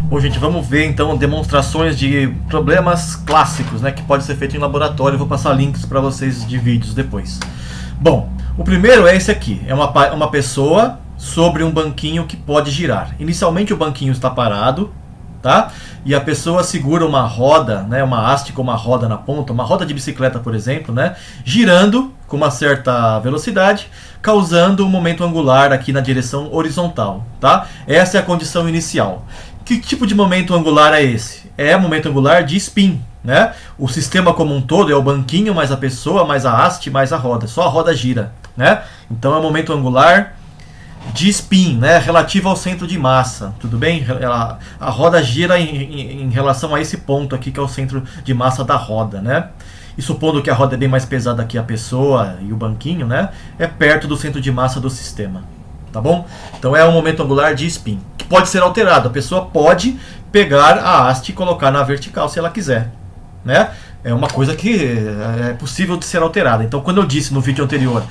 Bom, gente, vamos ver então demonstrações de problemas clássicos, né, que pode ser feito em laboratório. Eu vou passar links para vocês de vídeos depois. Bom, o primeiro é esse aqui. É uma pessoa sobre um banquinho que pode girar. Inicialmente o banquinho está parado, tá? E a pessoa segura uma roda, né, uma haste com uma roda na ponta, uma roda de bicicleta, por exemplo, né, girando com uma certa velocidade, causando um momento angular aqui na direção horizontal, tá? Essa é a condição inicial. Que tipo de momento angular é esse? É momento angular de spin, né? O sistema como um todo é o banquinho mais a pessoa, mais a haste, mais a roda. Só a roda gira, né? Então é momento angular de spin, né? Relativo ao centro de massa, tudo bem? A roda gira em relação a esse ponto aqui que é o centro de massa da roda, né? E supondo que a roda é bem mais pesada que a pessoa e o banquinho, né? É perto do centro de massa do sistema, tá bom? Então é um momento angular de spin, que pode ser alterado. A pessoa pode pegar a haste e colocar na vertical se ela quiser, né? É uma coisa que é possível de ser alterada. Então quando eu disse no vídeo anterior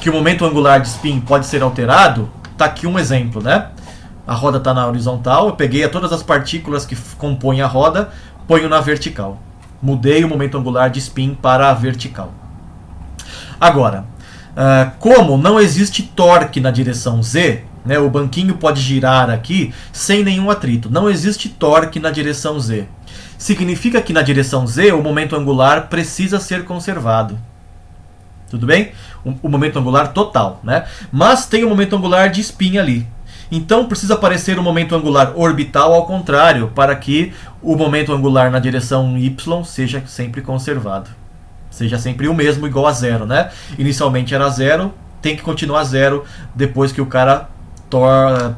que o momento angular de spin pode ser alterado, tá aqui um exemplo, né? A roda está na horizontal, eu peguei todas as partículas que compõem a roda, ponho na vertical. Mudei o momento angular de spin para a vertical. Agora, como não existe torque na direção Z, né, o banquinho pode girar aqui sem nenhum atrito. Não existe torque na direção Z. Significa que na direção Z o momento angular precisa ser conservado. Tudo bem? O momento angular total, né? Mas tem o momento angular de spin ali. Então precisa aparecer o momento angular orbital ao contrário, para que o momento angular na direção Y seja sempre conservado. Seja sempre o mesmo, igual a zero, né? Inicialmente era zero, tem que continuar zero depois que o cara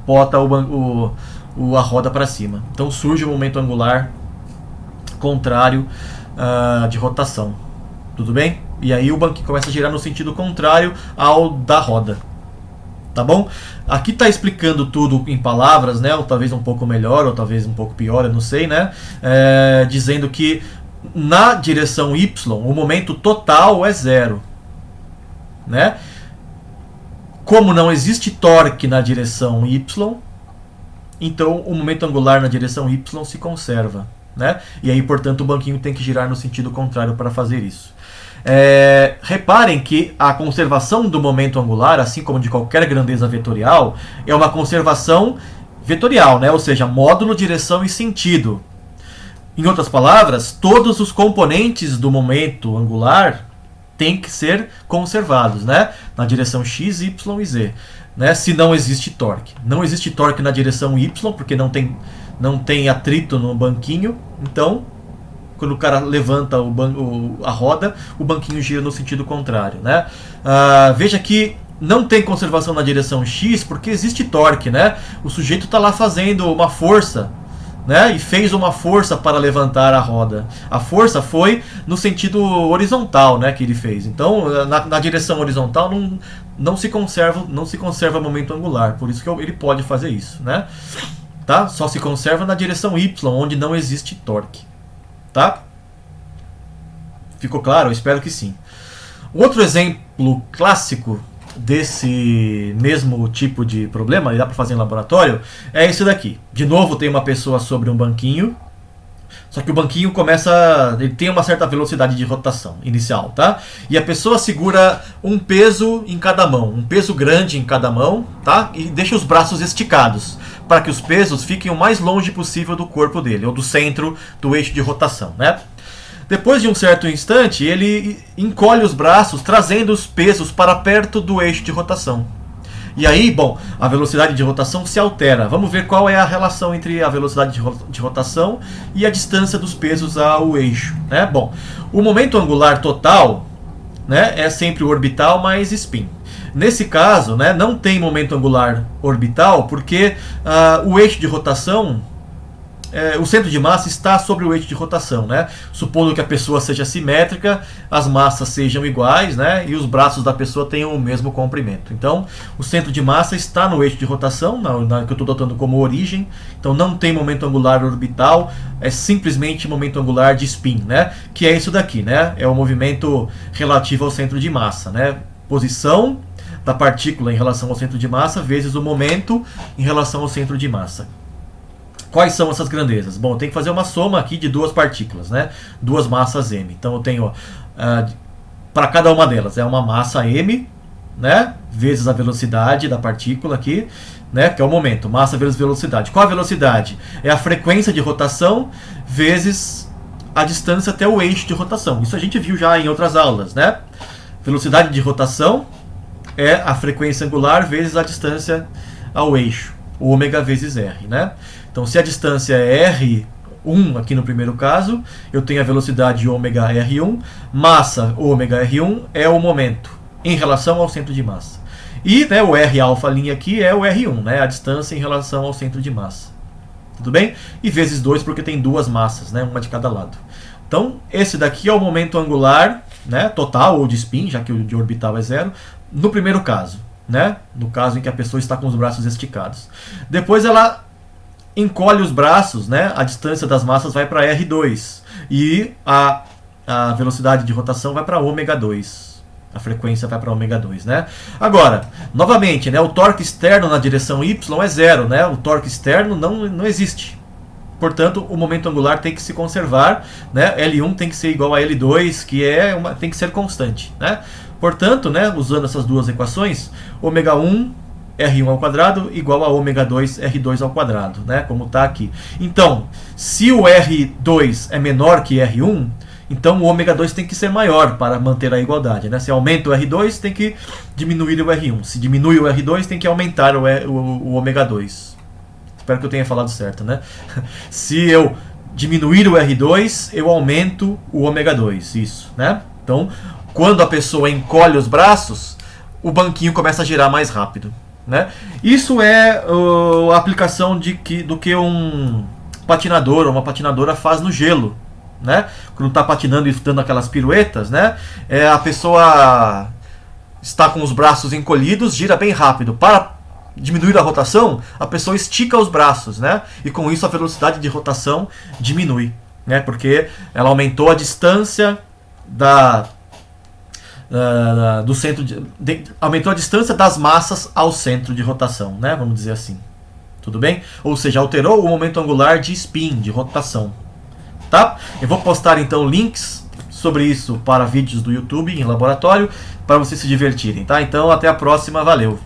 pota a roda para cima. Então surge o momento angular contrário de rotação. Tudo bem? E aí o banquinho começa a girar no sentido contrário ao da roda. Tá bom? Aqui está explicando tudo em palavras, né? Ou talvez um pouco melhor, ou talvez um pouco pior, eu não sei, né? Dizendo que na direção Y o momento total é zero, né? Como não existe torque na direção Y, então o momento angular na direção Y se conserva, né? E aí, portanto, o banquinho tem que girar no sentido contrário para fazer isso. Reparem que a conservação do momento angular, assim como de qualquer grandeza vetorial, é uma conservação vetorial, né? Ou seja, módulo, direção e sentido. Em outras palavras, todos os componentes do momento angular têm que ser conservados, né? Na direção x, y e z, né? Se não existe torque. Não existe torque na direção y, porque não tem atrito no banquinho. Então, quando o cara levanta a roda, o banquinho gira no sentido contrário, né? Veja que não tem conservação na direção x porque existe torque, né? O sujeito está lá fazendo uma força, né? E fez uma força para levantar a roda. A força foi no sentido horizontal, né? Que ele fez. Então, na direção horizontal não se conserva momento angular. Por isso que ele pode fazer isso, né? Tá? Só se conserva na direção y, onde não existe torque. Tá? Ficou claro? Eu espero que sim. Outro exemplo clássico desse mesmo tipo de problema, e dá para fazer em laboratório, é esse daqui. De novo tem uma pessoa sobre um banquinho, só que o banquinho ele tem uma certa velocidade de rotação inicial, tá? E a pessoa segura um peso em cada mão, um peso grande em cada mão, tá? E deixa os braços esticados, para que os pesos fiquem o mais longe possível do corpo dele, ou do centro do eixo de rotação, né? Depois de um certo instante, ele encolhe os braços, trazendo os pesos para perto do eixo de rotação. E aí, bom, a velocidade de rotação se altera. Vamos ver qual é a relação entre a velocidade de rotação e a distância dos pesos ao eixo, né? Bom, o momento angular total, né, é sempre o orbital mais spin. Nesse caso, né, não tem momento angular orbital porque o eixo de rotação, o centro de massa está sobre o eixo de rotação, né? Supondo que a pessoa seja simétrica, as massas sejam iguais, né? E os braços da pessoa tenham o mesmo comprimento. Então, o centro de massa está no eixo de rotação, que eu estou dotando como origem. Então, não tem momento angular orbital, é simplesmente momento angular de spin, né? Que é isso daqui, né? É o movimento relativo ao centro de massa, né? Posição da partícula em relação ao centro de massa vezes o momento em relação ao centro de massa. Quais são essas grandezas? Bom, eu tenho que fazer uma soma aqui de duas partículas, né? Duas massas m. Então eu tenho, para cada uma delas, é uma massa m, né? Vezes a velocidade da partícula aqui, né? Que é o momento, massa vezes velocidade. Qual a velocidade? É a frequência de rotação vezes a distância até o eixo de rotação. Isso a gente viu já em outras aulas, né? Velocidade de rotação é a frequência angular vezes a distância ao eixo, ômega vezes r, né? Então, se a distância é r1, aqui no primeiro caso, eu tenho a velocidade ômega r1, massa ômega r1 é o momento em relação ao centro de massa. E, né, o r alfa' aqui é o r1, né, a distância em relação ao centro de massa. Tudo bem? E vezes 2 porque tem duas massas, né, uma de cada lado. Então, esse daqui é o momento angular, né, total ou de spin, já que o de orbital é zero, no primeiro caso, né, no caso em que a pessoa está com os braços esticados. Depois ela encolhe os braços, né, a distância das massas vai para r2 e a velocidade de rotação vai para ômega 2. A frequência vai para ômega 2, né? Agora, novamente, né, o torque externo na direção y é zero, né? O torque externo não existe. Portanto, o momento angular tem que se conservar, né? L1 tem que ser igual a L2, que tem que ser constante, né? Portanto, né, usando essas duas equações, ômega 1 R1 ao quadrado igual a ômega 2 R2 ao quadrado, né? Como está aqui. Então, se o R2 é menor que R1, então o ômega 2 tem que ser maior para manter a igualdade, né? Se aumenta o R2, tem que diminuir o R1. Se diminui o R2, tem que aumentar o ômega 2. Espero que eu tenha falado certo, né? Se eu diminuir o R2, eu aumento o ômega 2. Isso, né? Então, quando a pessoa encolhe os braços, o banquinho começa a girar mais rápido, né? Isso é a aplicação do que um patinador ou uma patinadora faz no gelo, né? Quando está patinando e dando aquelas piruetas, né? A pessoa está com os braços encolhidos, gira bem rápido. Para diminuir a rotação, a pessoa estica os braços, né? E com isso a velocidade de rotação diminui, né? Porque ela aumentou a distância do centro aumentou a distância das massas ao centro de rotação, né? Vamos dizer assim. Tudo bem? Ou seja, alterou o momento angular de spin, de rotação. Tá? Eu vou postar então links sobre isso para vídeos do YouTube em laboratório para vocês se divertirem, tá? Então até a próxima, valeu!